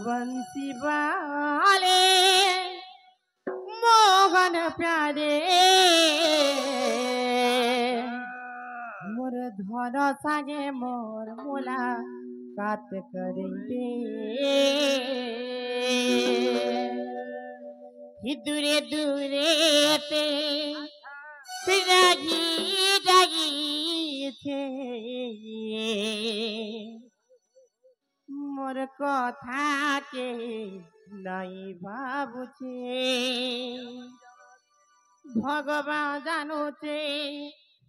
बंसी वाले मोहन प्यारे मोर धर सागे मोर मोला कात करे दे दूरे दूरे ते रागी जागी छे मोर कथा के नहीं भाबुछे भगवान जानुछे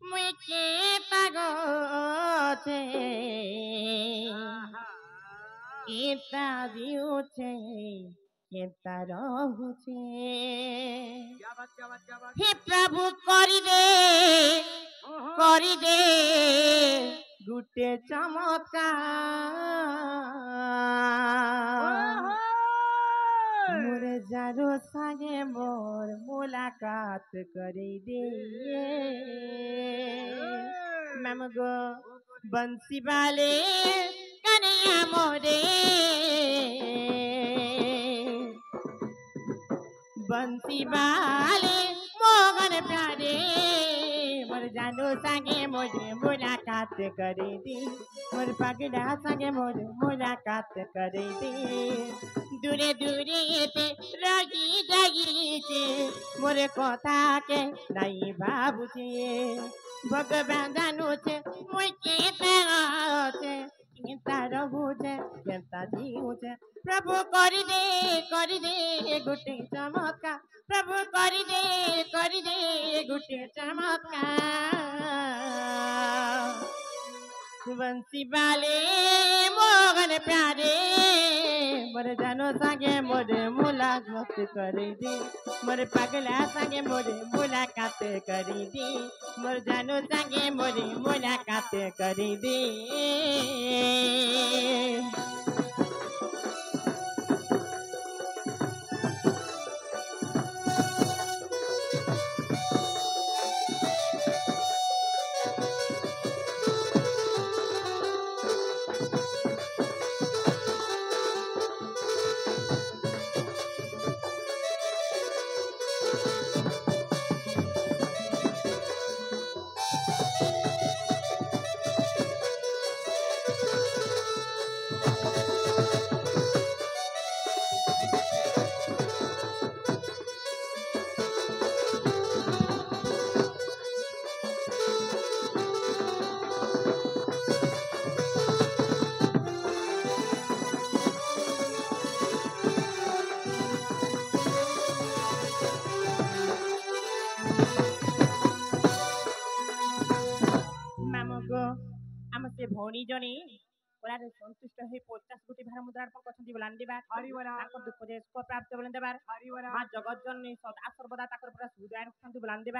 मुई के तागछे केता दिउछे केता रहुछे हे प्रभु करी दे गुटे चमत्कार मोर जारो सागे मोर मुलाकात करी दे मैम गो बंसी वाले कन्हैया मोरे बंसी वाले मोहन प्यारे मोर जानो संगे मोरे मुलाकात करे दी मोर पगड़ा संगे मोरे मुलाकात करे दी दूरे दूरे ते रगी जगी छे मोर कथा के नहीं भाबुछे भगवान जानो छे मुई केता छे केता रहुछे केता जीवछे प्रभु करी दे गुटे चमत्कार प्रभु करी दे गुटे चमत्कार बंसी वाले मोहन प्यारे मोर जानो संगे मोरे मुलाकात करी दे मोर पगला संगे मोरे मुलाकात करी दे मोर जानो संगे मोरे मुलाकात करी दे से भौणी जने ओरारे संतुष्ट हे 50 कोटी भार मुद्रा अर्पण करछन्ति बोलान देबार हरिवरा ताकर दुख देश को प्राप्त बोलान देबार हरिवरा मां जगत जननी सदा सर्वदा ताकर पुरा सुदान करछन्ति बोलान देबार।